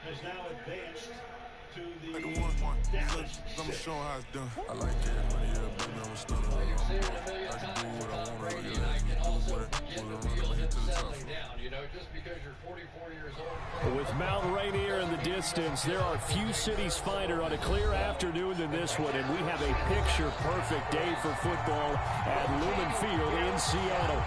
has now advanced to the I'm gonna show how it's done. I like it, money, baby, I'm a stunner. I can do what I want, really. Do what I hit to the top. Just because you're 44 years old. With Mount Rainier in the distance, there are few cities finer on a clear afternoon than this one, and we have a picture-perfect day for football at Lumen Field in Seattle.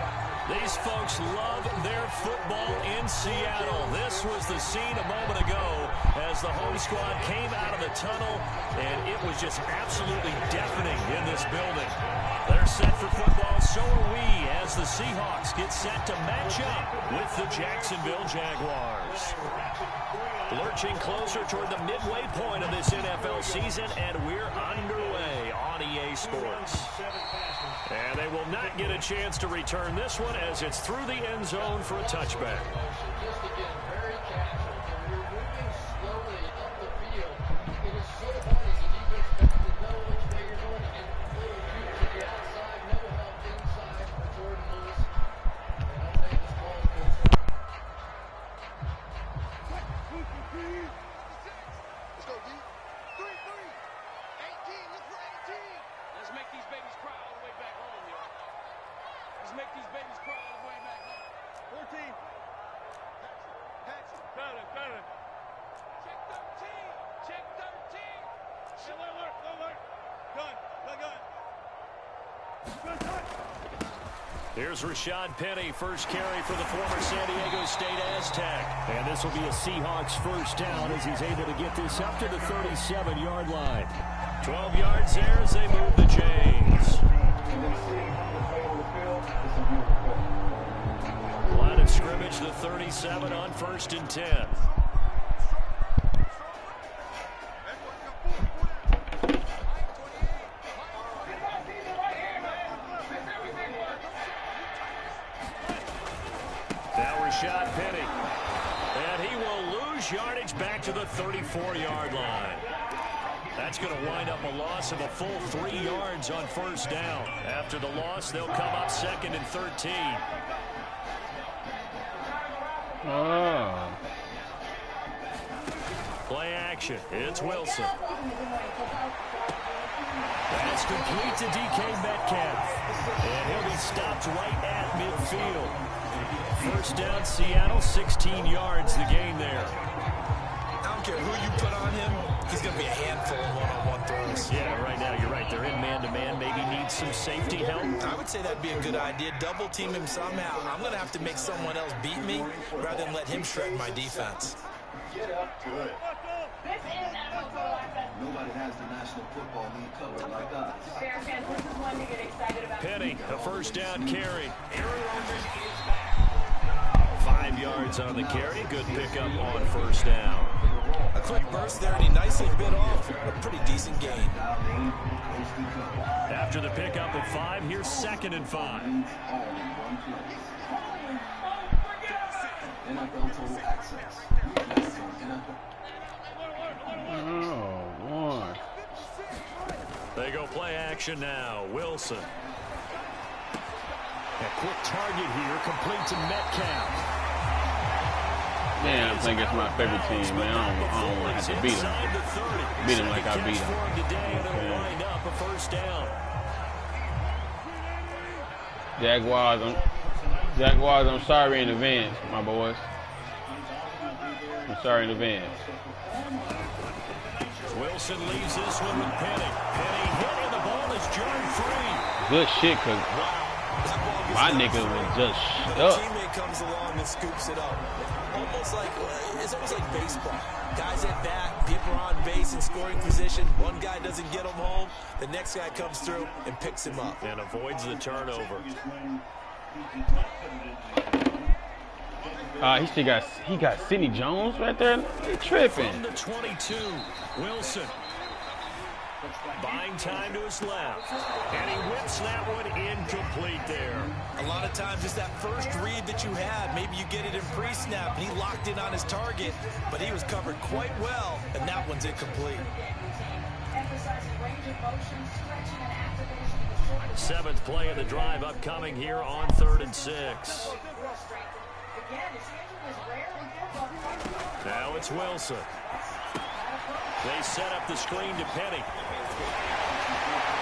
These folks love their football in Seattle. This was the scene a moment ago as the home squad came out of the tunnel, and it was just absolutely deafening in this building. They're set for football, so are we, as the Seahawks get set to match up with the Jacksonville Jaguars. Lurching closer toward the midway point of this NFL season, and we're underway on EA Sports. And they will not get a chance to return this one as it's through the end zone for a touchback. Just again, very casual. When you're moving slowly up the field, it is so hard as a defense back to know which way you're going and little juke to the outside, no help inside for Jordan Lewis. And I'll tell you, this ball is good stuff. Let's go, D. 3-3. 18. Look for 18. Let's make these babies cry all the way back home, yo. Let's make these babies cry all the way back home. 14. Paxton. Got it. Check 13. Check 13. Hey, alert. Gun. Here's Rashad Penny, first carry for the former San Diego State Aztec. And this will be a Seahawks first down as he's able to get this up to the 37-yard line. 12 yards there as they move the chains. Line of scrimmage, the 37 on 1st and 10. Now Rashad Penny. And he will lose yardage back to the 34-yard line. That's going to wind up a loss of a full 3 yards on first down. After the loss, they'll come up 2nd and 13. Play action. It's Wilson. That's complete to DK Metcalf. And he'll be stopped right at midfield. First down, Seattle, 16 yards the gain there. I don't care who you put on him, he's going to be a handful of one-on-one throws. Yeah, right now, you're right. They're in man-to-man. Maybe need some safety help. I would say that'd be a good idea. Double team him somehow. I'm going to have to make someone else beat me rather than let him shred my defense. Get up. Good. Nobody has the National Football League covered like us. Bear fans, this is one to get excited about. Penny, a first down carry. 5 yards on the carry. Good pickup on first down. A quick burst there, and he nicely bit off a pretty decent gain. After the pickup of 5, here's 2nd and 5. Oh, boy. They go play action now. Wilson. A quick target here, complete to Metcalf. Man, I think it's my favorite team, man. I don't want to have to beat them. Beat them like I beat them. Jaguars, I'm sorry in advance, my boys. I'm sorry in advance. Wilson leaves this one with Penny. Penny hit and the ball is jarred free. Good shit, because my nigga was just stuck. A teammate comes along and scoops it up. It's almost like baseball. Guys at bat, people are on base in scoring position. One guy doesn't get him home. The next guy comes through and picks him up. And avoids the turnover. He got Sidney Jones right there. He tripping. From the 22, Wilson. Buying time to his left. And he whips that one incomplete there. A lot of times it's that first read that you had. Maybe you get it in pre-snap, and he locked in on his target, but he was covered quite well, and that one's incomplete. 7th play of the drive upcoming here on 3rd and 6. Now it's Wilson. They set up the screen to Penny.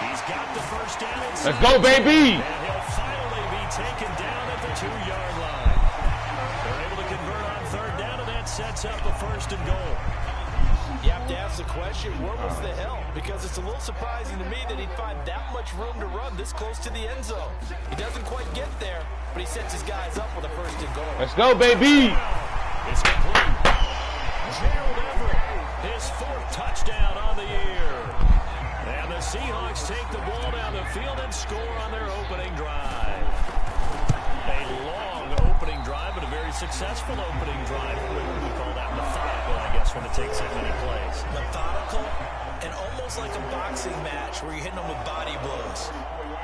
He's got the first down. Let's go, baby! And he'll finally be taken down at the 2-yard line. They're able to convert on third down, and that sets up a first and goal. You have to ask the question, where was the help? Because it's a little surprising to me that he'd find that much room to run this close to the end zone. He doesn't quite get there, but he sets his guys up with a first and goal. Let's go, baby! It's complete. Gerald Everett, his 4th touchdown on the year. And the Seahawks take the ball down the field and score on their opening drive. A long opening drive, but a very successful opening drive. We call that methodical, I guess, when it takes that many plays. Methodical and almost like a boxing match where you're hitting them with body blows.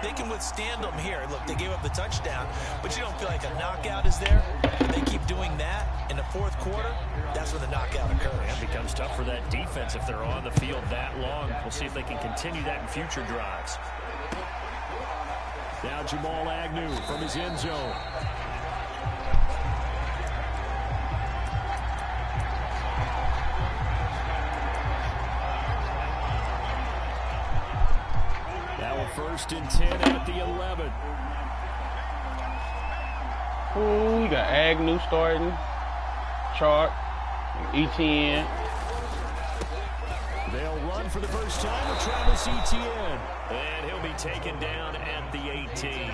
They can withstand them here. Look, they gave up the touchdown, but you don't feel like a knockout is there. If they keep doing that in the 4th quarter, that's when the knockout occurs. And it becomes tough for that defense if they're on the field that long. We'll see if they can continue that in future drives. Now Jamal Agnew from his end zone. Now a 1st and 10 at the 11. Ooh, we got Agnew starting. Chart. ETN. They'll run for the first time with Travis Etienne. And he'll be taken down at the 18.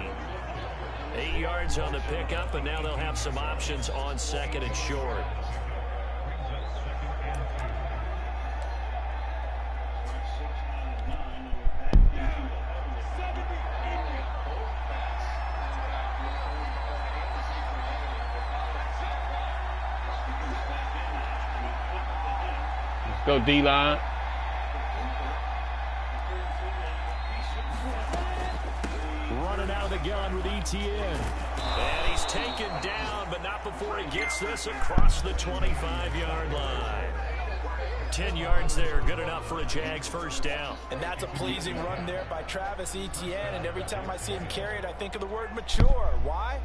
8 yards on the pickup, and now they'll have some options on 2nd and short. Let's go, D-line. Running out of the gun with Etienne. And he's taken down, but not before he gets this across the 25-yard line. 10 yards there, good enough for a Jags first down. And that's a pleasing run there by Travis Etienne, and every time I see him carry it, I think of the word mature. Why?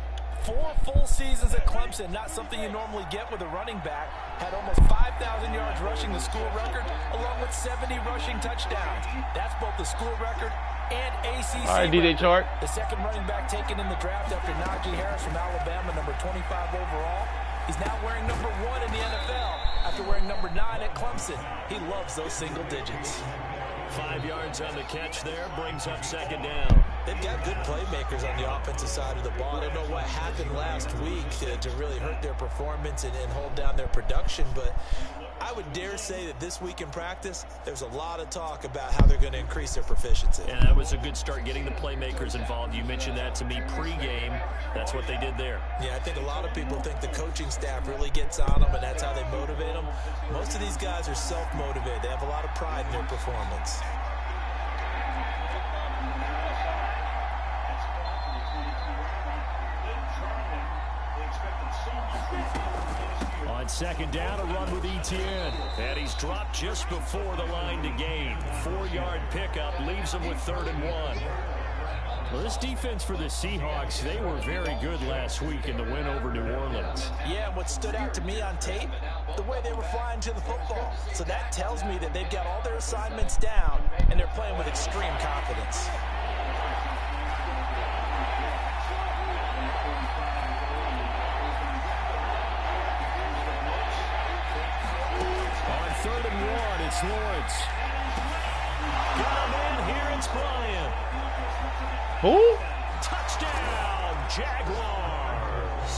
4 full seasons at Clemson, not something you normally get with a running back. Had almost 5,000 yards rushing, the school record, along with 70 rushing touchdowns. That's both the school record and ACC. All right, DJ Chark. The second running back taken in the draft after Najee Harris from Alabama, number 25 overall. He's now wearing number 1 in the NFL after wearing number 9 at Clemson. He loves those single digits. 5 yards on the catch there, brings up 2nd down. They've got good playmakers on the offensive side of the ball. I don't know what happened last week to really hurt their performance and hold down their production, but I would dare say that this week in practice, there's a lot of talk about how they're going to increase their proficiency. And that was a good start, getting the playmakers involved. You mentioned that to me pregame. That's what they did there. Yeah, I think a lot of people think the coaching staff really gets on them, and that's how they motivate them. Most of these guys are self-motivated. They have a lot of pride in their performance. On 2nd down, a run with Etienne. And he's dropped just before the line to gain. 4-yard pickup leaves him with 3rd and 1. Well, this defense for the Seahawks, they were very good last week in the win over New Orleans. Yeah, and what stood out to me on tape, the way they were flying to the football. So that tells me that they've got all their assignments down, and they're playing with extreme confidence. On 3rd and 1, it's Lawrence. Got him in, here it's Bryant. Who? Touchdown, Jaguars.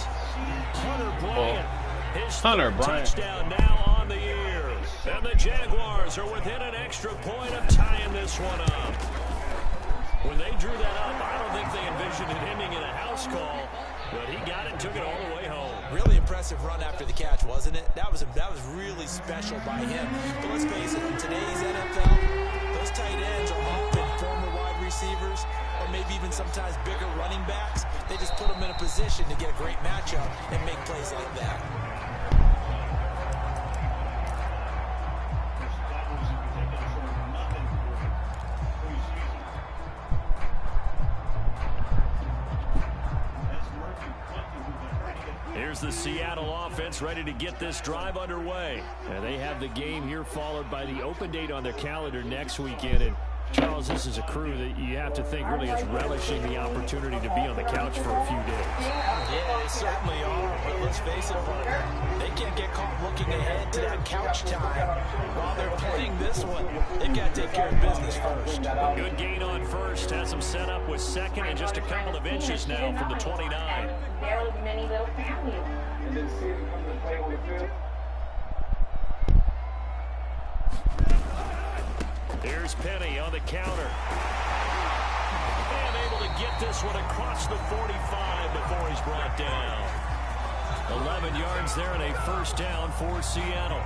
Hunter Bryant. His Hunter third Bryant. touchdown now on the year. And the Jaguars are within an extra point of tying this one up. When they drew that up, I don't think they envisioned it ending in a house call, but he got it and took it all the way home. Really impressive run after the catch, wasn't it? That was really special by him. But let's face it, in today's NFL, those tight ends are often former wide receivers or maybe even sometimes bigger running backs. They just put them in a position to get a great matchup and make plays like that. Here's the Seattle offense ready to get this drive underway. And they have the game here followed by the open date on their calendar next weekend. And Charles, this is a crew that you have to think really is relishing the opportunity to be on the couch for a few days. Yeah, they certainly are. But let's face it, partner, they can't get caught looking ahead to that couch time while they're playing this one. They've got to take care of business first. A good gain on first. Has them set up with second and just a couple of inches now from the 29. There was many little families. And then see him come to play on the field. Here's Penny on the counter. And able to get this one across the 45 before he's brought down. 11 yards there and a first down for Seattle.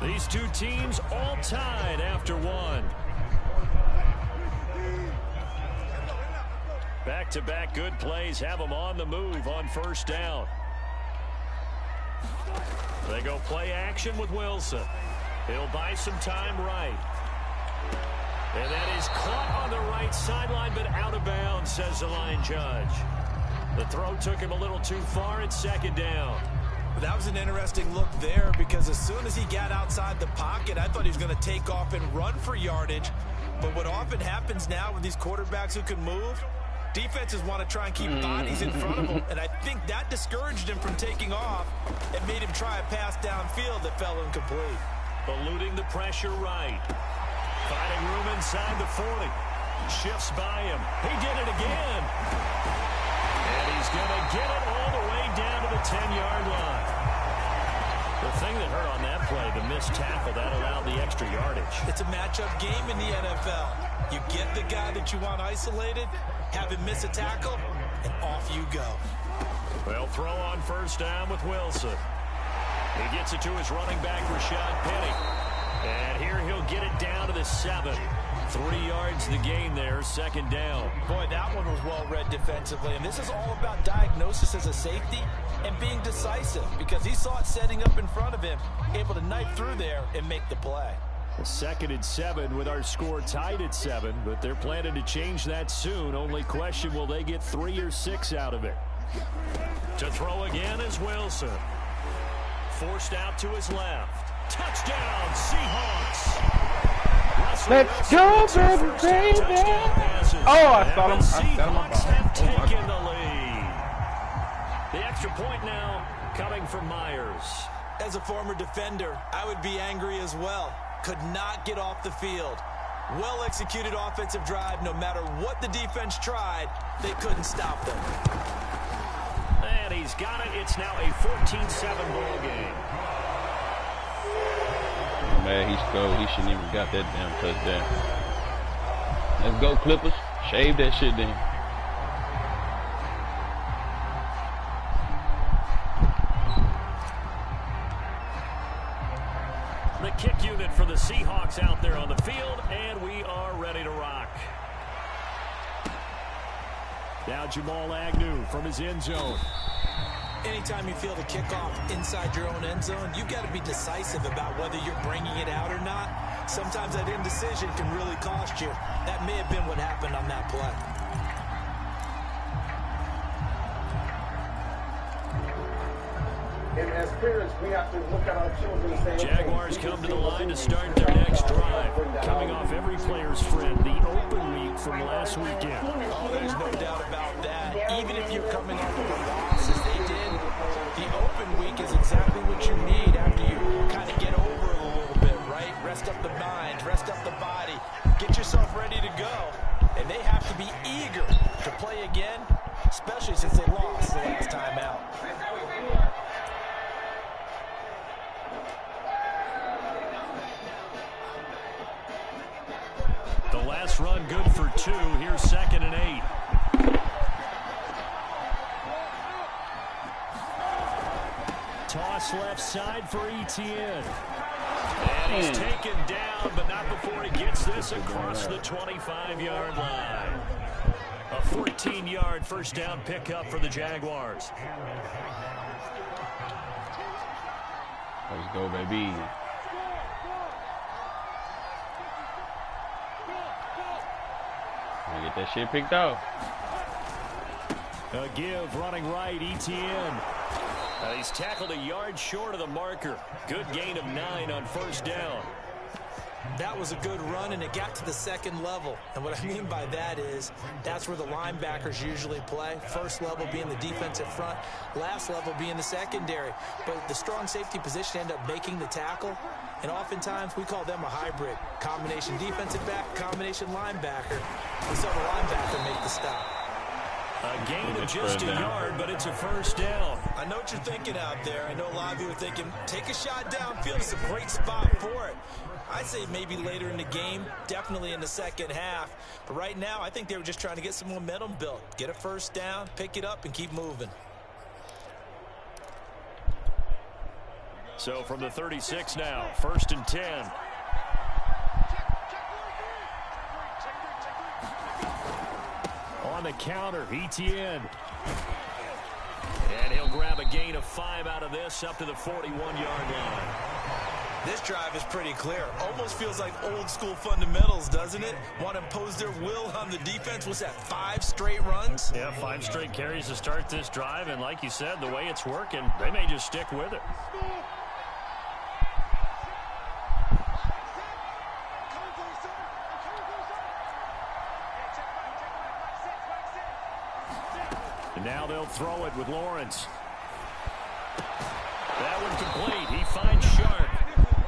These two teams all tied after one. Back-to-back good plays have them on the move on first down. They go play action with Wilson. He'll buy some time right. And that is caught on the right sideline, but out of bounds, says the line judge. The throw took him a little too far at second down. That was an interesting look there because as soon as he got outside the pocket, I thought he was going to take off and run for yardage. But what often happens now with these quarterbacks who can move, defenses want to try and keep bodies in front of them, and I think that discouraged him from taking off and made him try a pass downfield that fell incomplete. Eluding the pressure right. Finding room inside the 40. Shifts by him. He did it again. And he's going to get it all the way down to the 10-yard line. The thing that hurt on that play, the missed tackle, that allowed the extra yardage. It's a matchup game in the NFL. You get the guy that you want isolated, have him miss a tackle, and off you go. Well, throw on first down with Wilson. He gets it to his running back, Rashad Penny. And here he'll get it down to the 7. 3 yards the gain there, second down. Boy, that one was well read defensively. And this is all about diagnosis as a safety and being decisive because he saw it setting up in front of him, able to knife through there and make the play. A 2nd and 7 with our score tied at 7, but they're planning to change that soon. Only question, will they get 3 or 6 out of it? To throw again is Wilson. Forced out to his left. Touchdown, Seahawks. Let's go, baby. Oh, I thought him. Seahawks have taken the lead. The extra point now coming from Myers. As a former defender, I would be angry as well. Could not get off the field. Well-executed offensive drive. No matter what the defense tried, they couldn't stop them. And he's got it. It's now a 14-7 ball game. Man, he scored. He shouldn't even got that damn touchdown. Let's go, Clippers. Shave that shit then. The kick unit for the Seahawks out there on the field, and we are ready to rock. Now Jamal Agnew from his end zone. Anytime you feel the kickoff inside your own end zone, you've got to be decisive about whether you're bringing it out or not. Sometimes that indecision can really cost you. That may have been what happened on that play. And as parents, we have to look at our children and say, Jaguars come to the line to start their next drive. Coming off every player's friend, the open week from last weekend. Oh, there's no doubt about that. Even if you're coming off of a loss as they did, the open week is exactly what you need after you kind of get over it a little bit, right? Rest up the mind, rest up the body, get yourself ready to go. And they have to be eager to play again, especially since they lost the last time out. The last run good for 2. Here's 2nd and 8. Toss left side for Etienne. And he's taken down, but not before he gets this across the 25-yard line. A 14-yard first down pickup for the Jaguars. Let's go, baby. Get that shit picked out. A give running right, Etienne. He's tackled a yard short of the marker. Good gain of 9 on first down. That was a good run, and it got to the second level. And what I mean by that is that's where the linebackers usually play. First level being the defensive front, last level being the secondary. But the strong safety position ended up making the tackle, and oftentimes we call them a hybrid. Combination defensive back, combination linebacker. We saw the linebacker make the stop. A gain of just a yard, but it's a first down. I know what you're thinking out there. I know a lot of you are thinking, take a shot downfield. It's a great spot for it. I'd say maybe later in the game, definitely in the second half. But right now, I think they were just trying to get some momentum built. Get a first down, pick it up, and keep moving. So from the 36 now, 1st and 10. On the counter, Etienne. And he'll grab a gain of 5 out of this up to the 41-yard line. This drive is pretty clear. Almost feels like old school fundamentals, doesn't it? Want to impose their will on the defense. What's that, 5 straight runs? Yeah, 5 straight carries to start this drive. And like you said, the way it's working, they may just stick with it. And now they'll throw it with Lawrence. That one complete. He finds Sharp.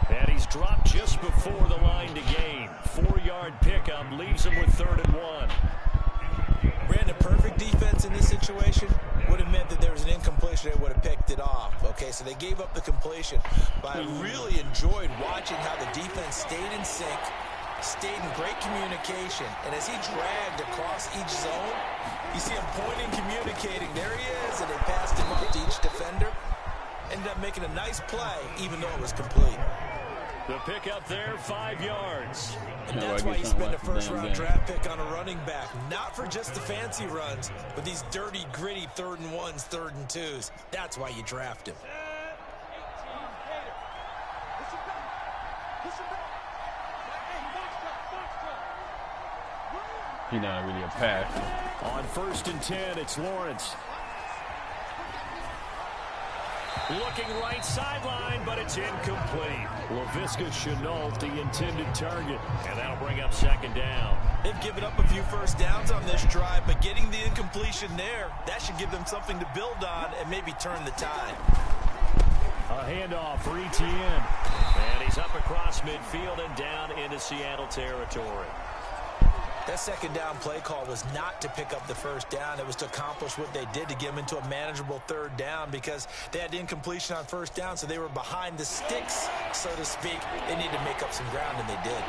And he's dropped just before the line to gain. 4-yard pickup leaves him with 3rd and 1. Brandon, perfect defense in this situation would have meant that there was an incompletion. They would have picked it off. Okay, so they gave up the completion. But I really enjoyed watching how the defense stayed in sync, stayed in great communication. And as he dragged across each zone, you see him pointing, communicating. There he is, and they passed him up to each defender. Ended up making a nice play, even though it was complete. The pickup there, 5 yards. And that's why you spend a first-round draft pick on a running back. Not for just the fancy runs, but these dirty, gritty 3rd and 1s, 3rd and 2s. That's why you draft him. He's not really a passer. On 1st and 10, it's Lawrence. Looking right sideline, but it's incomplete. Laviska Chenault, the intended target. And that'll bring up 2nd down. They've given up a few first downs on this drive, but getting the incompletion there, that should give them something to build on and maybe turn the tide. A handoff for Etienne. And he's up across midfield and down into Seattle territory. That 2nd down play call was not to pick up the first down. It was to accomplish what they did, to get them into a manageable 3rd down, because they had incompletion on first down, so they were behind the sticks, so to speak. They needed to make up some ground, and they did.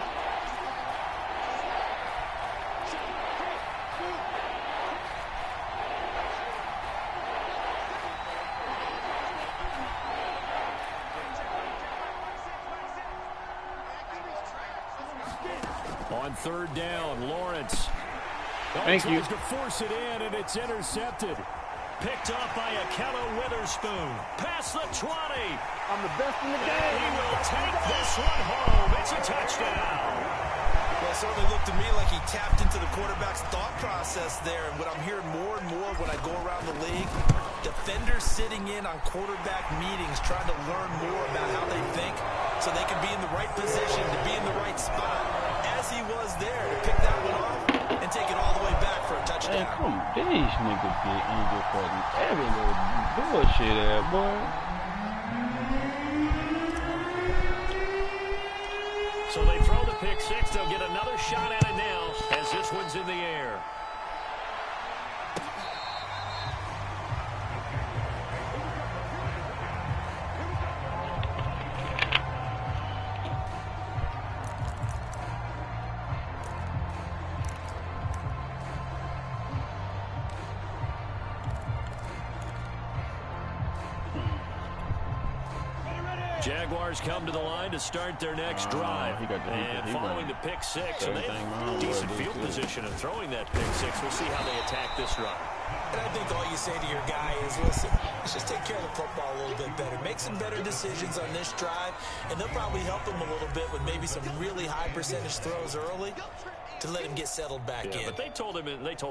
On 3rd down, Lawrence. Thank you. Tries to force it in, and it's intercepted. Picked up by Akello Witherspoon. Past the 20. I'm the best in the game. And he will take this one home. It's a touchdown. Well, it certainly looked to me like he tapped into the quarterback's thought process there. And what I'm hearing more and more when I go around the league, defenders sitting in on quarterback meetings trying to learn more about how they think so they can be in the right position, to be in the right spot, as he was there, to pick that one off and take it all the way back for a touchdown. Man, come on, these niggas get injured for every little bullshit ass, boy. So they throw the pick 6. They'll get another shot at it now as this one's in the air. Jaguars come to the line to start their next drive. And following the pick 6, and they have decent field position and throwing that pick 6. We'll see how they attack this drive. And I think all you say to your guy is, listen, let's just take care of the football a little bit better. Make some better decisions on this drive, and they'll probably help them a little bit with maybe some really high percentage throws early to let him get settled back in. But they told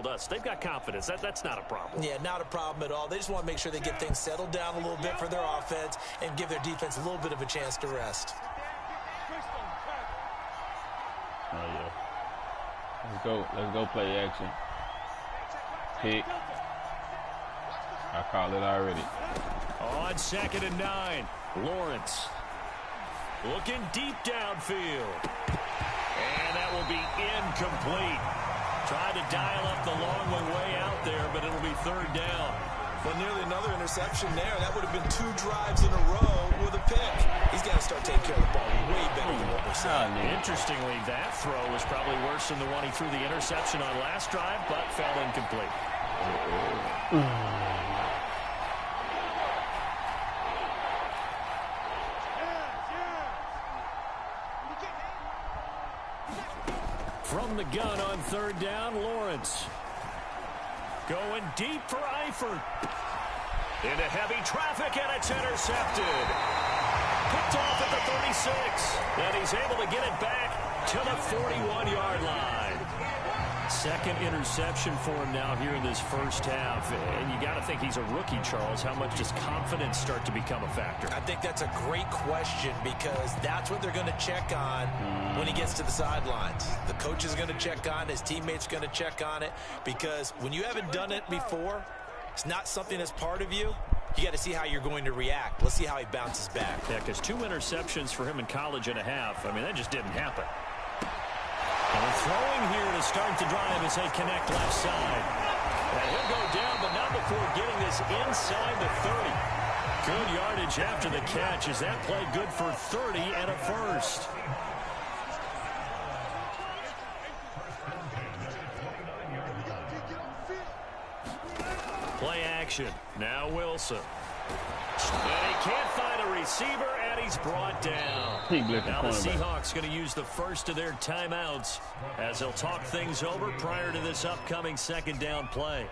us they've got confidence. That's not a problem. Yeah, not a problem at all. They just want to make sure they get things settled down a little bit for their offense and give their defense a little bit of a chance to rest. Oh, yeah. Let's go play action. Pick. I called it already. On 2nd and 9, Lawrence looking deep downfield. And that will be incomplete. Tried to dial up the long way out there, but it'll be 3rd down. But nearly another interception there. That would have been 2 drives in a row with a pick. He's got to start taking care of the ball way better than what we're seeing. Interestingly, that throw was probably worse than the one he threw the interception on last drive, but fell incomplete. From the gun on 3rd down, Lawrence. Going deep for Eifert. Into heavy traffic, and it's intercepted. Picked off at the 36. And he's able to get it back to the 41-yard line. 2nd interception for him now here in this first half. And you got to think he's a rookie, Charles. How much does confidence start to become a factor? I think that's a great question because that's what they're going to check on when he gets to the sidelines. The coach is going to check on it. His teammates are going to check on it because when you haven't done it before, it's not something that's part of you. You got to see how you're going to react. Let's see how he bounces back. Yeah, because 2 interceptions for him in college and a half. I mean, that just didn't happen. And throwing here to start the drive as they connect left side. And he'll go down, but not before getting this inside the 30. Good yardage after the catch as that play good for 30 and a first. Play action. Now Wilson. And he can't find a receiver, and he's brought down. Now the Seahawks going to use the first of their timeouts as they'll talk things over prior to this upcoming 2nd down play.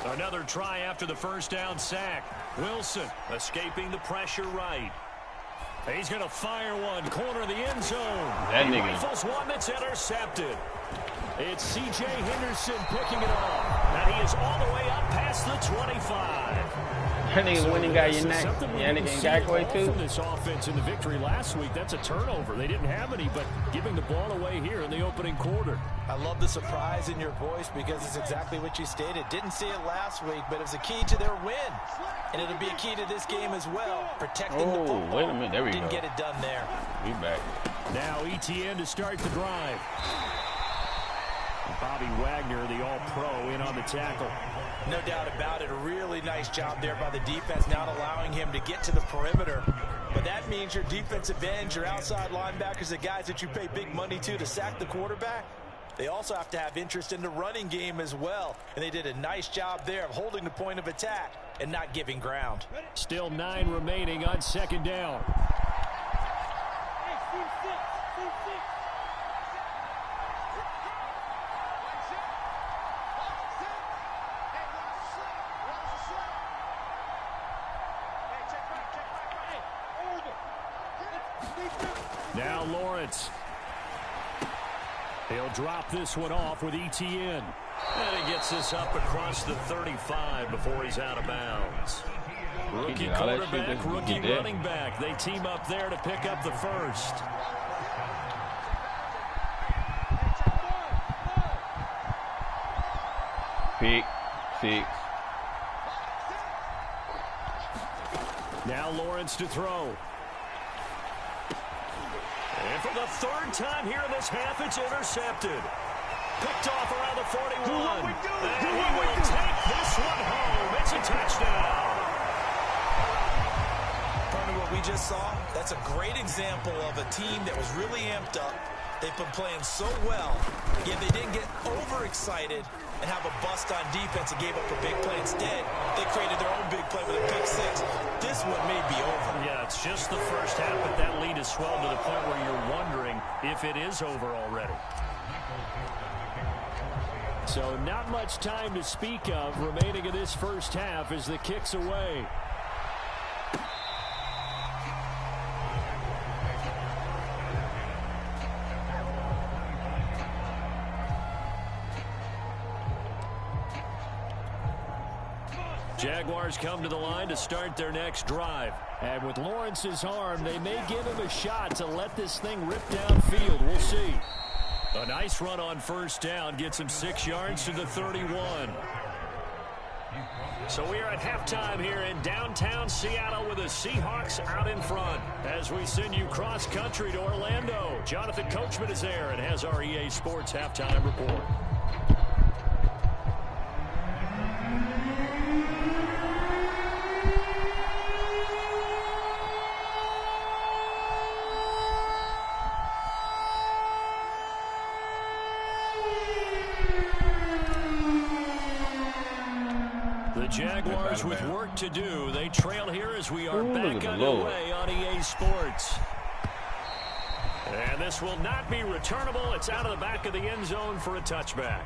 Another try after the 1st down sack. Wilson escaping the pressure right. He's going to fire one, corner of the end zone. He rifles one that's intercepted. It's C.J. Henderson picking it off. And he is all the way up past the 25. That nigga's winning guy your neck. Yannick and Gakwe too. From this offense in the victory last week, that's a turnover. They didn't have any, but giving the ball away here in the opening quarter. I love the surprise in your voice because it's exactly what you stated. Didn't see it last week, but it was a key to their win. And it'll be a key to this game as well. Protecting the football. Wait a minute. There we Didn't go. get it done there. We back. Now ETN to start the drive. Bobby Wagner, the all-pro, in on the tackle. No doubt about it. A really nice job there by the defense, not allowing him to get to the perimeter. But that means your defensive ends, your outside linebackers, the guys that you pay big money to sack the quarterback, they also have to have interest in the running game as well. And they did a nice job there of holding the point of attack and not giving ground. Still 9 remaining on 2nd down. Now Lawrence. He'll drop this one off with ETN. And he gets this up across the 35 before he's out of bounds. Rookie quarterback, rookie running back. They team up there to pick up the first. Pick 6. Now Lawrence to throw. And for the 3rd time here in this half, it's intercepted. Picked off around the 41. And he will take this one home. It's a touchdown. Partner, what we just saw, that's a great example of a team that was really amped up. They've been playing so well, yet they didn't get overexcited and have a bust on defense and gave up a big play. Instead, they created their own big play with a pick six. This one may be over. Yeah, it's just the first half, but that lead has swelled to the point where you're wondering if it is over already. So not much time to speak of remaining in this first half as the kick's away. Jaguars come to the line to start their next drive. And with Lawrence's arm, they may give him a shot to let this thing rip downfield. We'll see. A nice run on first down gets him 6 yards to the 31. So we are at halftime here in downtown Seattle with the Seahawks out in front. As we send you cross-country to Orlando, Jonathan Coachman is there and has our EA Sports halftime report. Jaguars with work to do. They trail here as we are back underway on EA Sports. And this will not be returnable. It's out of the back of the end zone for a touchback.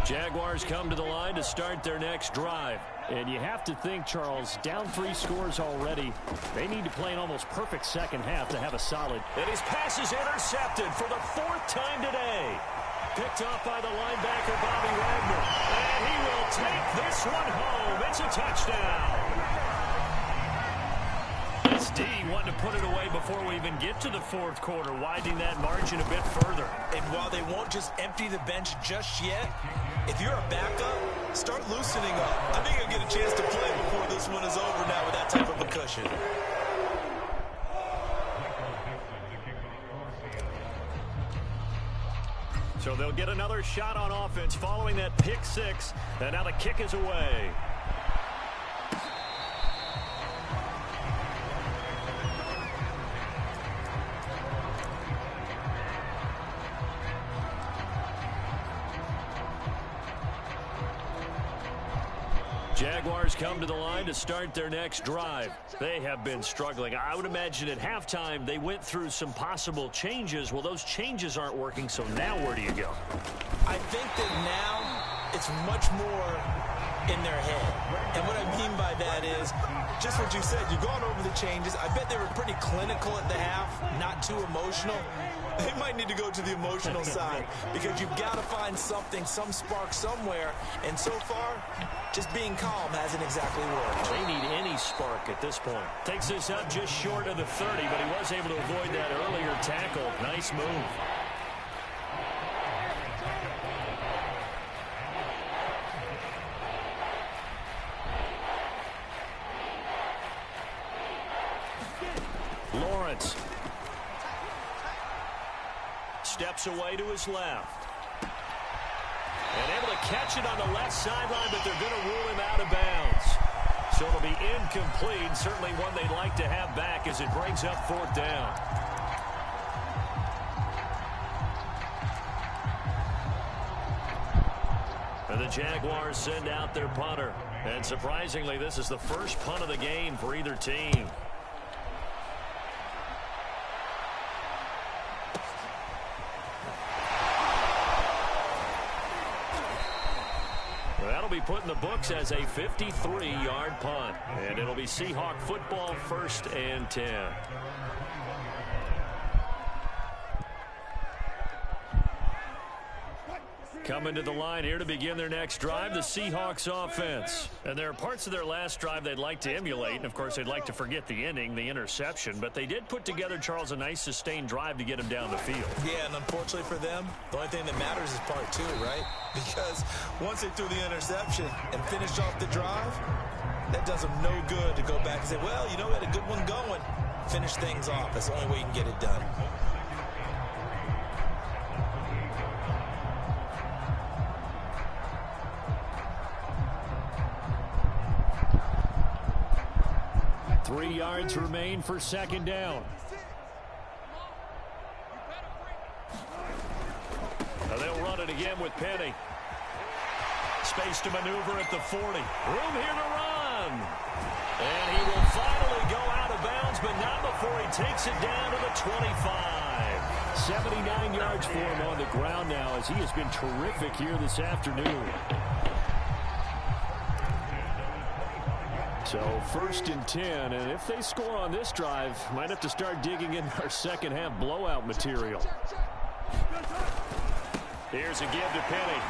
Jaguars come to the line to start their next drive. And you have to think, Charles, down 3 scores already. They need to play an almost perfect second half to have a solid. And his pass is intercepted for the 4th time today. Picked off by the linebacker, Bobby Wagner. And he will take this one home. It's a touchdown. D wanting to put it away before we even get to the 4th quarter, widening that margin a bit further. And while they won't just empty the bench just yet, if you're a backup, start loosening up. I think you'll get a chance to play before this one is over now with that type of a cushion. So they'll get another shot on offense following that pick six, and now the kick is away. Jaguars come to the line to start their next drive. They have been struggling. I would imagine at halftime they went through some possible changes. Well, those changes aren't working, so now where do you go? I think that now it's much more in their head. And what I mean by that is just what you said. You've gone over the changes. I bet they were pretty clinical at the half, not too emotional. They might need to go to the emotional side because you've got to find something, some spark somewhere. And so far, just being calm hasn't exactly worked. They need any spark at this point. Takes this up just short of the 30, but he was able to avoid that earlier tackle. Nice move. Lawrence steps away to his left. And able to catch it on the left sideline, but they're going to rule him out of bounds. So it'll be incomplete. Certainly one they'd like to have back as it brings up 4th down. And the Jaguars send out their punter. And surprisingly, this is the first punt of the game for either team. Be put in the books as a 53-yard punt. And it'll be Seahawk football, 1st and 10. Coming to the line here to begin their next drive, the Seahawks offense. And there are parts of their last drive they'd like to emulate. And, of course, they'd like to forget the ending, the interception. But they did put together, Charles, a nice sustained drive to get him down the field. Yeah, and unfortunately for them, the only thing that matters is part 2, right? Because once they threw the interception and finished off the drive, that does them no good to go back and say, well, you know, we had a good one going. Finish things off. That's the only way you can get it done. 3 yards remain for second down. Now they'll run it again with Penny. Space to maneuver at the 40. Room here to run. And he will finally go out of bounds, but not before he takes it down to the 25. 79 yards for him on the ground now, as he has been terrific here this afternoon. So 1st and 10, and if they score on this drive, might have to start digging in our second half blowout material. Here's a give to Penny.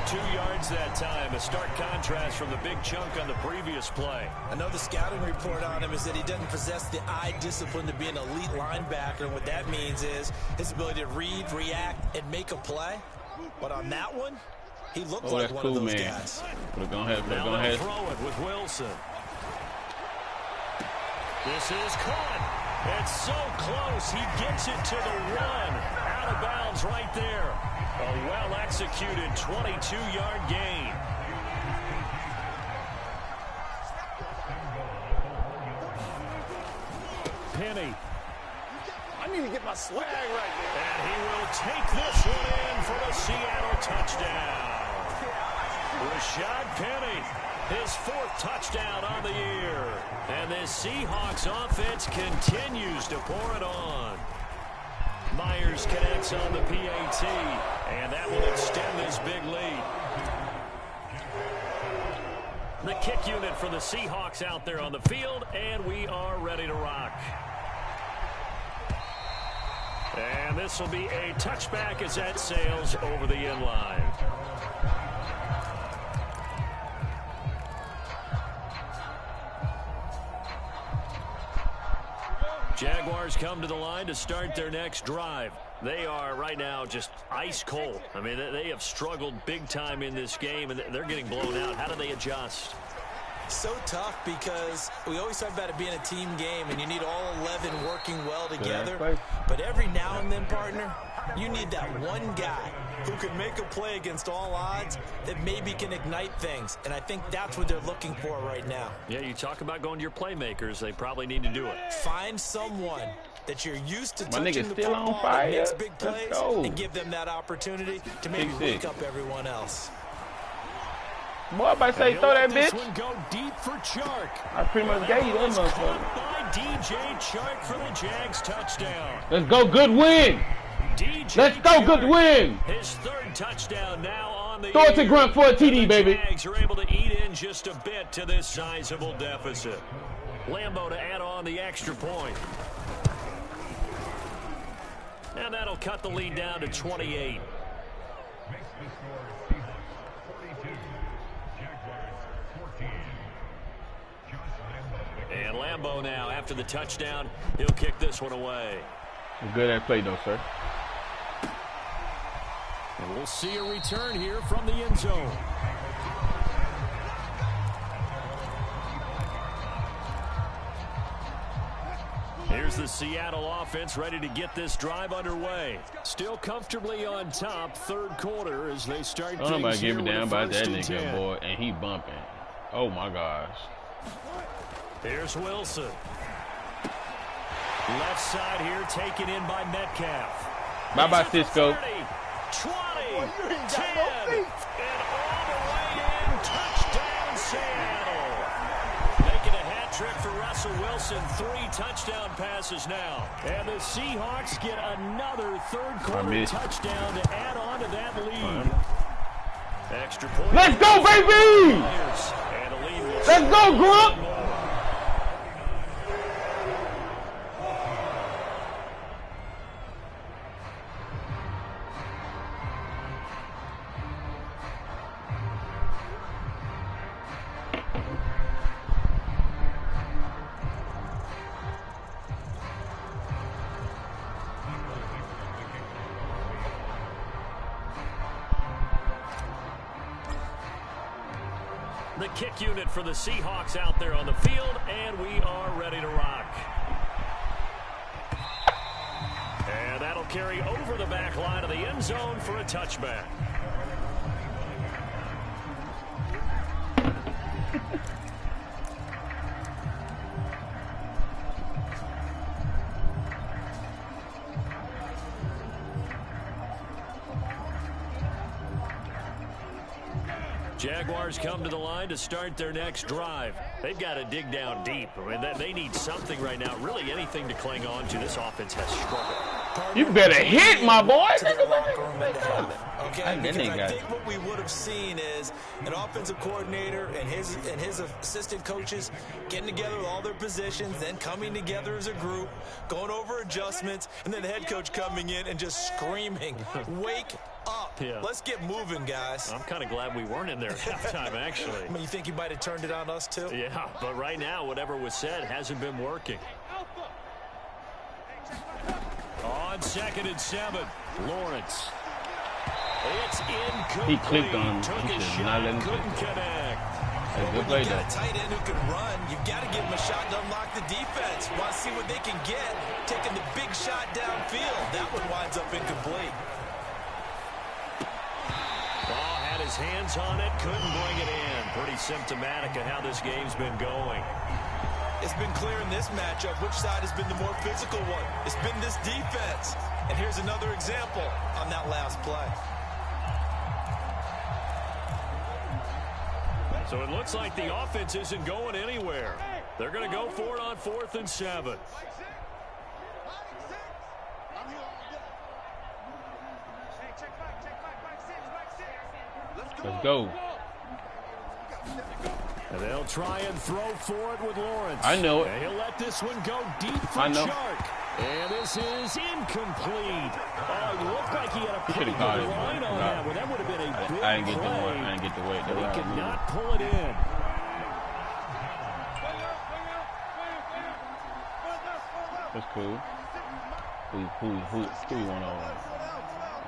2 yards that time, a stark contrast from the big chunk on the previous play. I know the scouting report on him is that he doesn't possess the eye discipline to be an elite linebacker, and what that means is his ability to read, react, and make a play. But on that one, he looked like one of those guys. Go ahead. Throw it with Wilson. This is caught. It's so close. He gets it to the 1. Out of bounds right there. A well-executed 22-yard gain. Penny. I need to get my swag right there. And he will take this one in for the Seattle touchdown. Rashad Penny, his 4th touchdown on the year. And this Seahawks offense continues to pour it on. Myers connects on the PAT, and that will extend this big lead. The kick unit for the Seahawks out there on the field, and we are ready to rock. And this will be a touchback as that sails over the end line. Jaguars come to the line to start their next drive. They are right now just ice cold. I mean, they have struggled big time in this game, and they're getting blown out. How do they adjust? So tough, because we always talk about it being a team game, and you need all 11 working well together. But every now and then, partner, you need that one guy who can make a play against all odds that maybe can ignite things. And I think that's what they're looking for right now. Yeah, you talk about going to your playmakers. They probably need to do it. Find someone that you're used to My touching nigga's the still football on fire. that makes big Let's plays go. and give them that opportunity to maybe wake up everyone else. Boy, I about to say, throw that bitch. One go deep for Chark. I pretty much gave you that motherfucker. By DJ Chark for the Jags touchdown. Let's go, good win. Let's go, good win. His 3rd touchdown now on the Throw it to Grunt for a TD, baby. The Jags are able to eat in just a bit to this sizable deficit. Lambeau to add on the extra point. And that'll cut the lead down to 28. And Lambeau now, after the touchdown, he'll kick this one away. Good at play, though, sir. And we'll see a return here from the end zone. Here's the Seattle offense ready to get this drive underway. Still comfortably on top, 3rd quarter as they start things. Somebody give me down by that nigga, 10. boy, and he bumping. Oh, my gosh. Here's Wilson. Left side here taken in by Metcalf. Bye-bye, Cisco. 30, 20, 10, and all the way in. Touchdown, Seattle. Making a hat trick for Russell Wilson. 3 touchdown passes now. And the Seahawks get another 3rd quarter touchdown to add on to that lead. Extra point. Let's go, baby! Let's go, Grump! The kick unit for the Seahawks out there on the field, and we are ready to rock. And that'll carry over the back line of the end zone for a touchback. Jaguars come to the line to start their next drive. They've got to dig down deep. I mean, they need something right now, really anything to cling on to. This offense has struggled. You better hit, my boy. Okay, because I think what we would have seen is an offensive coordinator and his assistant coaches getting together with all their positions, then coming together as a group, going over adjustments, and then the head coach coming in and just screaming, "Wake up. Yeah. Let's get moving, guys." I'm kind of glad we weren't in there at halftime, actually. I mean, you think you might have turned it on us, too? Yeah, but right now, whatever was said hasn't been working. On 2nd and 7, Lawrence. It's incomplete. He clicked on him. Took He a should not let shot, him couldn't click. connect. Good When play, you got though. a tight end who can run, you've got to give him a shot to unlock the defense. Want to see what they can get, taking the big shot downfield. That one winds up incomplete. Ball had his hands on it, couldn't bring it in. Pretty symptomatic of how this game's been going. It's been clear in this matchup which side has been the more physical one. It's been this defense. And here's another example on that last play. So it looks like the offense isn't going anywhere. They're going to go for it on 4th and 7. Let's go. And they'll try and throw for it with Lawrence. I know it. And he'll let this one go deep for I know. Shark. And this is incomplete. Oh, it looked like he had a pretty good caught it. line on that one. That would have been a big I didn't get the play. weight. I didn't get the weight. But he could not pull it in. That's cool. Who you want over?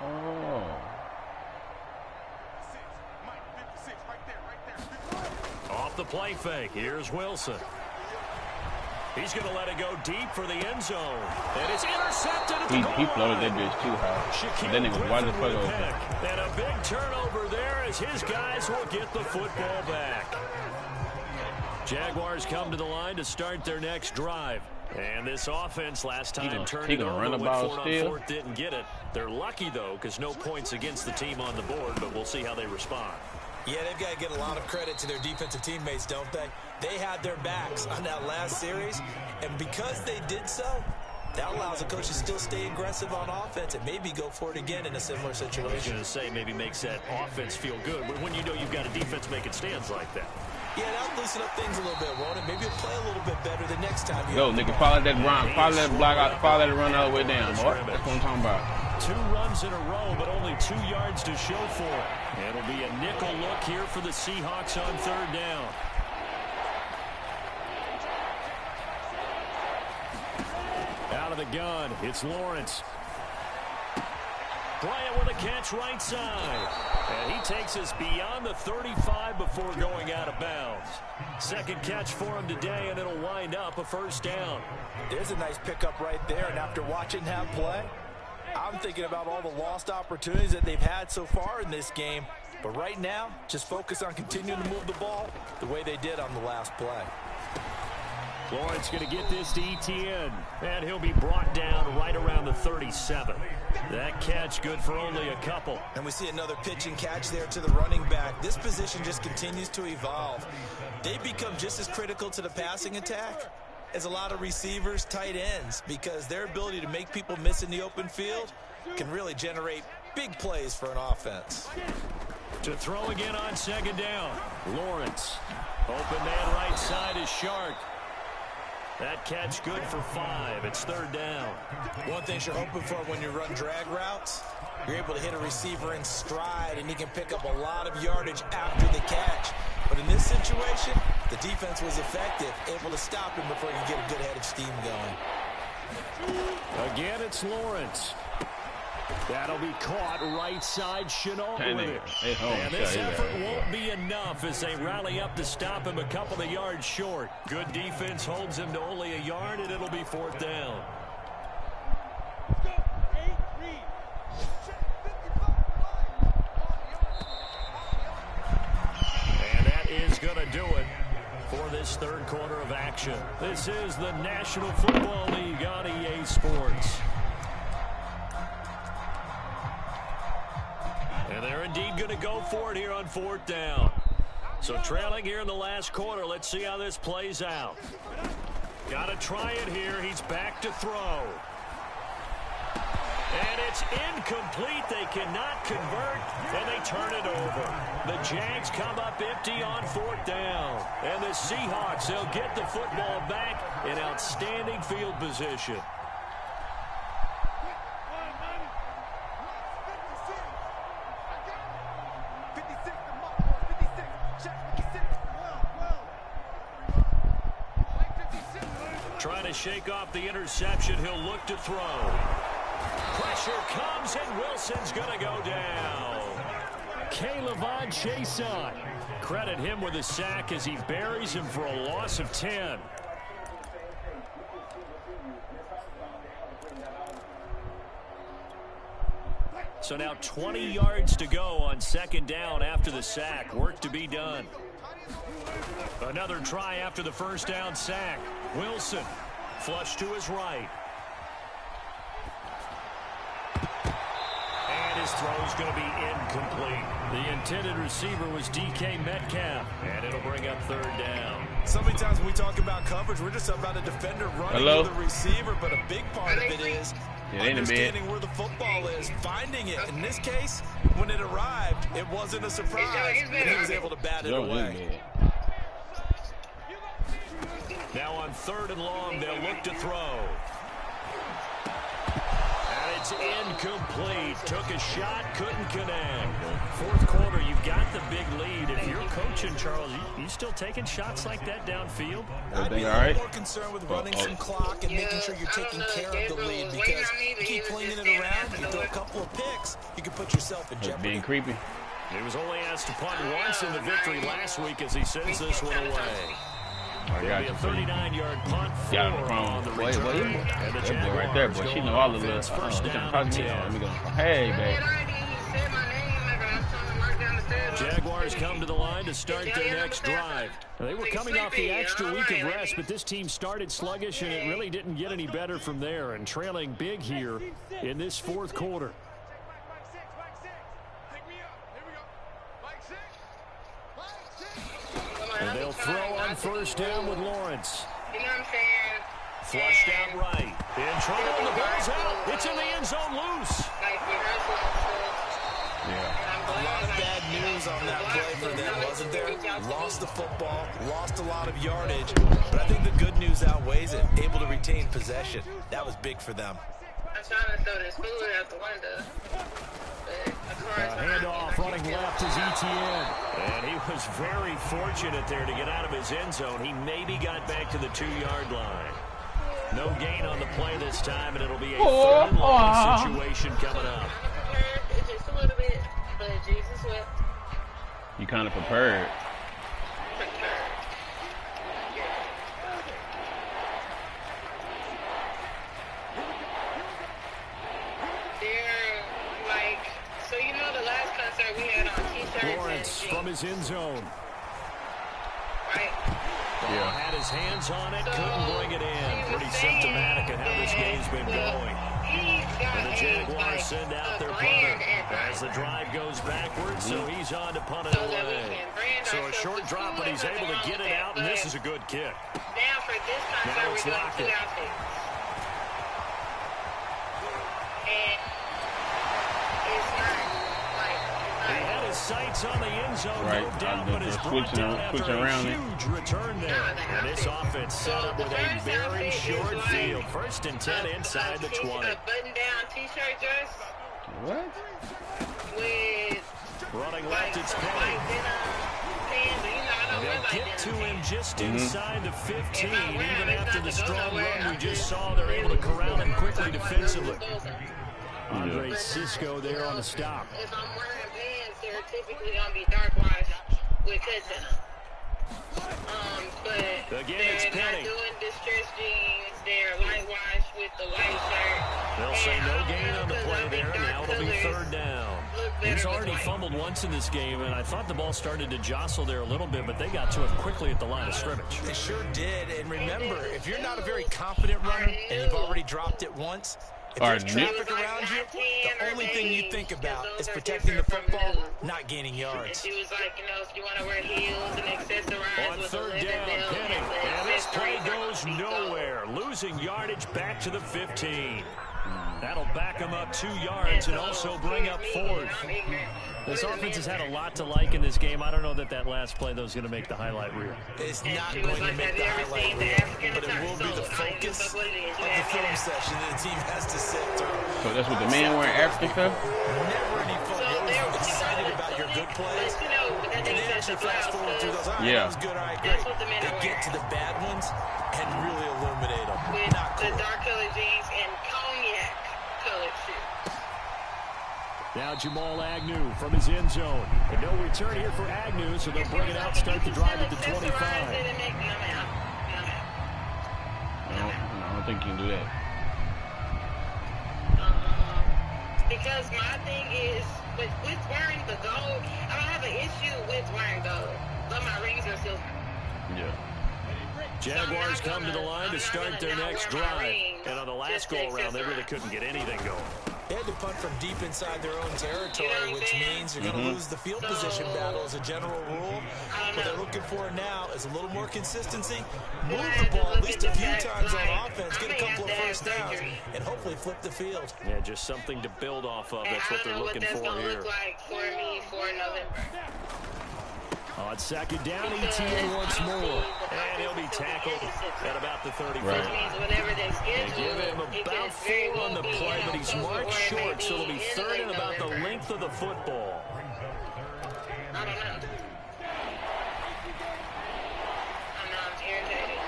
Oh. Off the play fake. Here's Wilson. He's going to let it go deep for the end zone. And it's intercepted at the goal He floated that line. bitch too high. Shaquille Then it was wide as fuck Griffin with a open. pick. And a big turnover there as his guys will get the football back. Jaguars come to the line to start their next drive. And this offense last time turned it over, run went about for it on still? 4th, didn't get it. They're lucky, though, because no points against the team on the board, but we'll see how they respond. Yeah, they've got to get a lot of credit to their defensive teammates, don't they? They had their backs on that last series, and because they did so, that allows the coach to still stay aggressive on offense and maybe go for it again in a similar I was situation. going to say maybe makes that offense feel good when you know you've got a defense making stands like that. Yeah, that'll loosen up things a little bit, won't it? Maybe you'll play a little bit better the next time. Go, nigga, follow that run. Follow that block out. Follow that run all the way down, boy. That's what I'm talking about. 2 runs in a row, but only 2 yards to show for it. It'll be a nickel look here for the Seahawks on 3rd down. Out of the gun, it's Lawrence. Bryant with a catch right side. And he takes us beyond the 35 before going out of bounds. Second catch for him today, and it'll wind up a 1st down. There's a nice pickup right there, and after watching that play, I'm thinking about all the lost opportunities that they've had so far in this game. But right now, just focus on continuing to move the ball the way they did on the last play. Lawrence going to get this to ETN, and he'll be brought down right around the 37. That catch good for only a couple. And we see another pitch and catch there to the running back. This position just continues to evolve. They become just as critical to the passing attack as a lot of receivers, tight ends, because their ability to make people miss in the open field can really generate big plays for an offense. To throw again on 2nd down. Lawrence. Open man right side is Shark. That catch good for 5. It's 3rd down. One thing you're hoping for when you run drag routes, you're able to hit a receiver in stride, and he can pick up a lot of yardage after the catch. But in this situation, the defense was effective, able to stop him before you get a good head of steam going. Again, it's Lawrence. That'll be caught right side. Chenault with it. And this effort won't be enough as they rally up to stop him a couple of yards short. Good defense holds him to only a yard, and it'll be 4th down. And that is going to do it for this 3rd quarter of action. This is the National Football League on EA Sports. And they're indeed going to go for it here on 4th down. So trailing here in the last quarter. Let's see how this plays out. Got to try it here. He's back to throw. And it's incomplete. They cannot convert, and they turn it over. The Jags come up empty on 4th down. And the Seahawks, they'll get the football back in outstanding field position. Trying to shake off the interception. He'll look to throw. Pressure comes, and Wilson's going to go down. K'Lavon Chaisson. Credit him with a sack as he buries him for a loss of 10. So now 20 yards to go on 2nd down after the sack. Work to be done. Another try after the 1st down sack. Wilson, flush to his right. And his throw's going to be incomplete. The intended receiver was DK Metcalf, and it'll bring up 3rd down. So many times when we talk about coverage, we're just about a defender running with a receiver, but a big part of it is understanding where the football is, finding it. In this case, when it arrived, it wasn't a surprise, and he was able to bat it away. Now on 3rd and long, they'll look to throw. And it's incomplete. Took a shot, couldn't connect. 4th quarter, you've got the big lead. If you're coaching, Charles, you still taking shots like that downfield? I'd be a little more concerned with running some clock and making sure you're taking care of the lead, because you keep flinging it around, you throw a couple of picks, you can put yourself in jeopardy. Being creepy. He was only asked to punt once in the victory last week as he sends this one away. It'll be a 39-yard punt on the return. And the Jaguars right there, boy. She know all the little first down. Hey, baby. Jaguars come to the line to start their next drive. They were coming off the extra week of rest, but this team started sluggish, and it really didn't get any better from there, and trailing big here in this 4th quarter. And they'll throw on 1st down with Lawrence. You know what I'm saying? Flushed out right. In trouble, and the ball's out. It's in the end zone loose. A lot of bad news on that play for them, wasn't there? Lost the football, lost a lot of yardage, but I think the good news outweighs it. Able to retain possession. That was big for them. I'm trying to throw this food out the window. Handoff running left is Etienne. And he was very fortunate there to get out of his end zone. He maybe got back to the 2-yard line. No gain on the play this time, and it'll be a 3rd and long situation coming up. Just a little bit, but Jesus will. You kind of prepared. Lawrence from his end zone. Right. Had his hands on it, couldn't bring it in. Pretty symptomatic of how this game's been going. And the Jaguars send out their punter as the drive goes backwards, so he's on to punt it away. So a short drop, but he's able to get it out, and this is a good kick. Now it's Lockett. He had his sights on the end zone, moved down, but is brought down after a huge return there. And this offense set up with a very short field. 1st and 10 inside the 20. A button-down T-shirt dress. What? With running left, it's Penny. And they'll get to him just inside the 15. Even after the strong run we just saw, they're able to corral him quickly defensively. Andre Cisco there on the stop. If I'm wearing pants, they're typically going to be dark wash with cuts in them. But again, they're it's Penny. not doing distressed jeans. They're light wash with the white shirt. They'll say no gain on the play there, and now it'll be 3rd down. He's already fumbled once in this game, and I thought the ball started to jostle there a little bit, but they got to him quickly at the line of scrimmage. They sure did, and remember, if you're not a very confident runner and you've already dropped it once, If there's traffic around you, the only thing you think about is protecting the football, not gaining yards. She was like, you know, if you want to wear heels and accessorize On with third 11 down, bells Penning. and And this play accessories, goes nowhere. Losing yardage back to the 15. That'll back him up 2 yards and also bring up 4th. This offense has had a lot to like in this game. I don't know that last play, though, is going to make the highlight reel. It's not going to make the highlight reel, but it will be the focus of the film session that the team has to sit through. So that's what the man wearing African stuff? Never any fun. You're excited about your good plays, and then actually fast forward through those. All right, that was good. All right, great. They get to the bad ones and really illuminate them. With Not cool. the dark colored jeans and cognac colored shoes. Now Jamal Agnew from his end zone. And no return here for Agnew, so they'll bring it out, start the drive at the 25. No, I don't think you can do that. Because my thing is, with wearing the gold, I don't have an issue with wearing gold, but my rings are silver. Yeah. Jaguars come to the line to start their next drive. And on the last go-around, they really couldn't get anything going. They had to punt from deep inside their own territory, which means you're going to lose the field position battle as a general rule. What they're looking for now is a little more consistency, move the ball at least a few times on offense, get a couple of first downs, and hopefully flip the field. Yeah, just something to build off of. That's what they're looking for here. Look like for me for November. On second down, ETN once more. And he'll be tackled at about the 35. They give him about 4 on the play, but he's marked short, so it'll be 3rd and about the length of the football. I don't know. I'm irritated.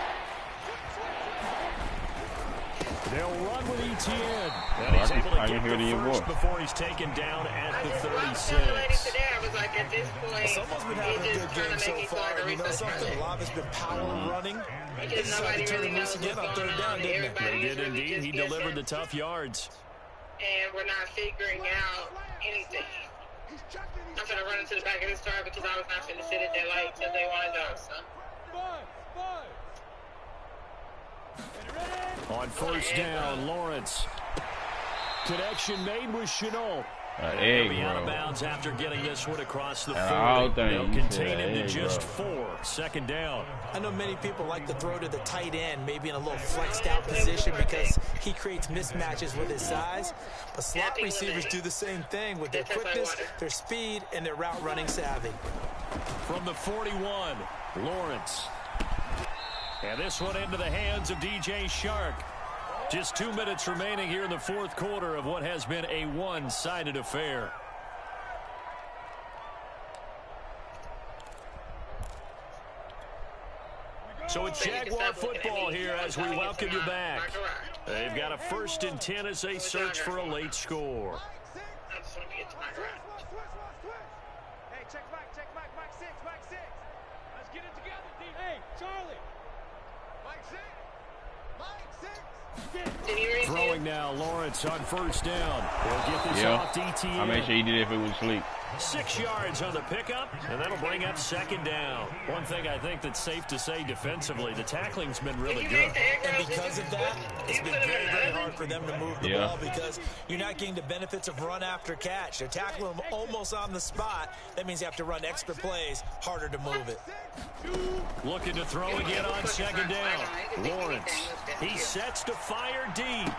They'll run with ETN. And he's able to get the first before he's taken down at the 36. It's almost been having a good game so far. And you know something? Lava's been power running. They decided to turn him loose again on 3rd down, didn't they? They did indeed. He delivered the tough yards. And we're not figuring out anything. I'm going to run into the back of this car because I was not going to sit at that light until they wanted to. So. On first down, Lawrence. Connection made with Chenault. He'll be out of bounds after getting this one across the 40. They'll contain him to just 4. Second down. I know many people like to throw to the tight end, maybe in a little flexed out position because he creates mismatches with his size. But slot receivers do the same thing with their quickness, their speed, and their route running savvy. From the 41, Lawrence. And this one into the hands of DJ Shark. Just 2 minutes remaining here in the 4th quarter of what has been a one-sided affair. So it's Jaguar football here as we welcome you back. They've got a 1st and 10 as they search for a late score. Hey, check back, Mike 6. Let's get it together, D. Hey, Charlie. Mike 6. Throwing now, Lawrence on first down. He'll get this off DTN. I'll make sure he did it if it was asleep. 6 yards on the pickup, and that'll bring up second down. One thing I think that's safe to say defensively, the tackling's been really good. And because of that, it's been very, very hard for them to move the ball because you're not getting the benefits of run after catch. They're tackling them almost on the spot. That means you have to run extra plays, harder to move it. Looking to throw again on second down. Lawrence, he sets to fire deep.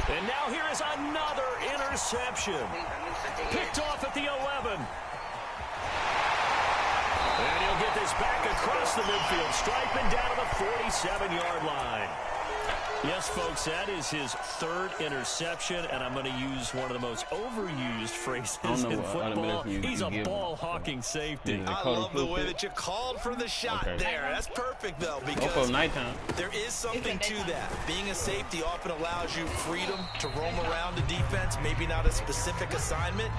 And now here is another interception. Picked off at the 11. And he'll get this back across the midfield stripe and down to the 47-yard line. Yes, folks, that is his 3rd interception, and I'm going to use one of the most overused phrases in football. He's a ball-hawking safety. I love the way that you called for the shot there. That's perfect, though, because there is something to that. Being a safety often allows you freedom to roam around the defense, maybe not a specific assignment.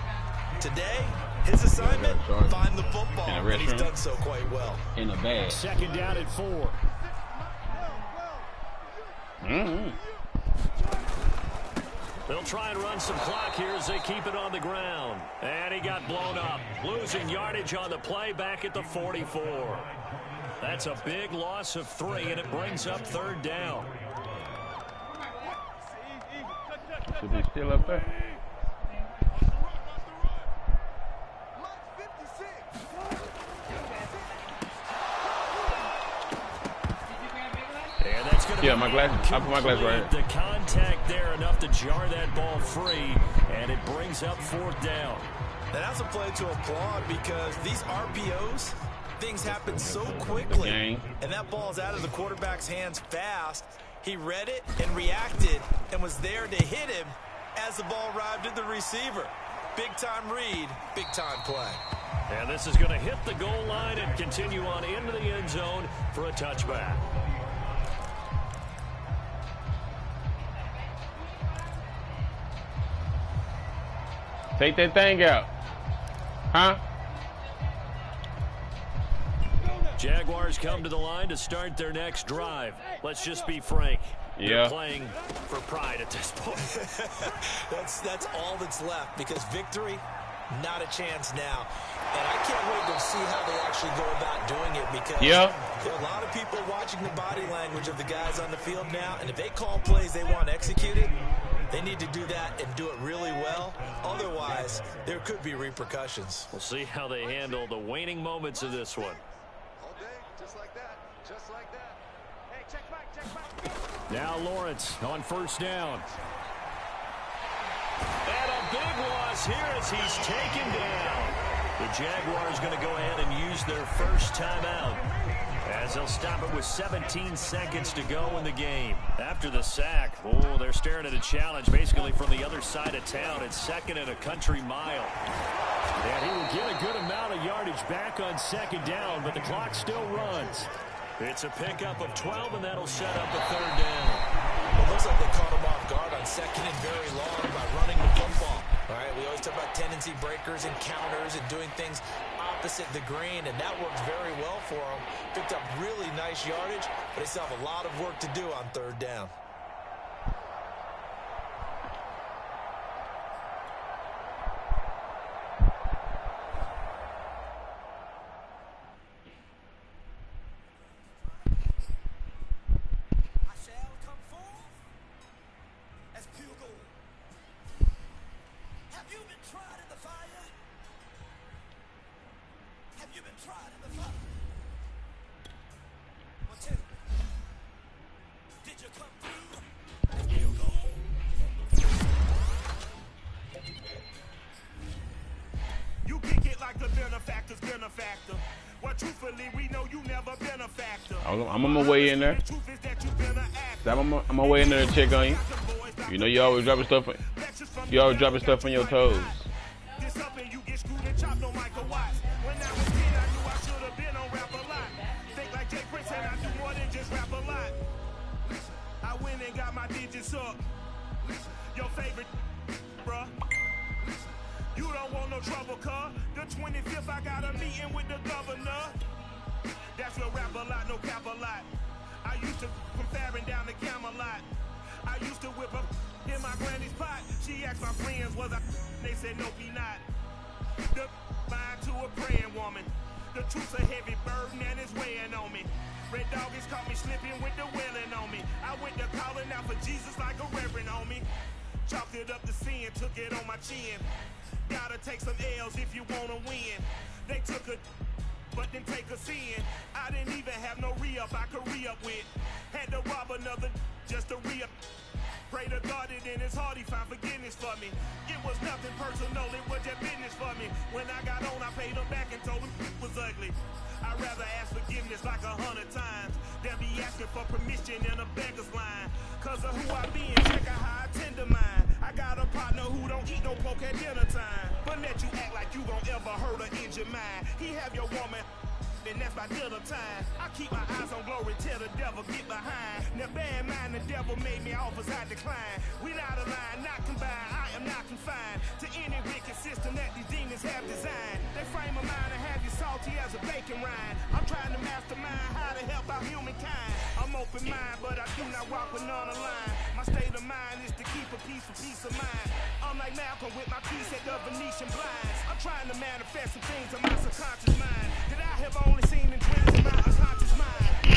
Today, his assignment, find the football, and he's done so quite well. In the bag. Second down at 4. They'll try and run some clock here as they keep it on the ground. And he got blown up. Losing yardage on the play back at the 44. That's a big loss of 3, and it brings up 3rd down. Should be still up there. And that's going to yeah, my glasses. I put my glasses right here. The contact there enough to jar that ball free, and it brings up 4th down. And that's a play to applaud because these RPOs, things happen so quickly. And that ball's out of the quarterback's hands fast. He read it and reacted and was there to hit him as the ball arrived at the receiver. Big-time read, big-time play. And this is going to hit the goal line and continue on into the end zone for a touchback. Take that thing out. Huh? Jaguars come to the line to start their next drive. Let's just be frank. They're playing for pride at this point. That's all that's left because victory, not a chance now. And I can't wait to see how they actually go about doing it because there are a lot of people watching the body language of the guys on the field now. And if they call plays they want executed, they need to do that and do it really well. Otherwise, there could be repercussions. We'll see how they handle the waning moments of this one. All day, just like that. Just like that. Hey, check back, check back. Now Lawrence on 1st down. And a big loss here as he's taken down. The Jaguars going to go ahead and use their first timeout as they'll stop it with 17 seconds to go in the game. After the sack, they're staring at a challenge basically from the other side of town. It's 2nd and a country mile. And he will get a good amount of yardage back on 2nd down, but the clock still runs. It's a pickup of 12, and that'll set up a 3rd down. It looks like they caught him off guard on 2nd and very long by running the football. All right, we always talk about tendency breakers and counters and doing things opposite the green, and that worked very well for them. Picked up really nice yardage, but they still have a lot of work to do on 3rd down. I'm on my way in there. I'm on my way in there to check on you. You know you always dropping stuff. You always dropping stuff on your toes. I went and got my digits up. Your favorite, bruh. You don't want no trouble, cuz. The 25th, I got a meeting with the governor. That's your rap a lot, no cap a lot. I used to from Farron down to Camelot. I used to whip up in my granny's pot. She asked my friends, was I? They said, no, be not. The mind to a praying woman. The truth's a heavy burden and it's weighing on me. Red doggies caught me slipping with the wailing on me. I went to calling out for Jesus like a reverend on me. Chalked it up to sin, took it on my chin. Gotta take some L's if you wanna win. They took a but then take us in. I didn't even have no re-up I could re-up with. Had to rob another just to re-up. Pray to God that in his heart he found forgiveness for me. It was nothing personal, it was just business for me. When I got on, I paid him back and told him it was ugly. I'd rather ask forgiveness like 100 times than be asking for permission in a beggar's line. Cause of who I be and check out how I tend to mine. I got a partner who don't eat no pork at dinner time, but let you act like you gon' ever hurt or injure mine. He have your woman, and that's by dinner time. I keep my eyes on glory till the devil get behind. Now bear in mind the devil made me offers I decline. We not aligned, not combined, I am not confined to any wicked system that these demons have designed. They frame a mind and have you salty as a bacon rind. I'm trying to mastermind how to help out humankind. I'm open mind, but I do not walk with none aligned. My state of mind is to keep a peace for peace of mind. I'm like Malcolm with my piece at the Venetian blinds. I'm trying to manifest some things in my subconscious mind that I have only seen in dreams in my unconscious mind.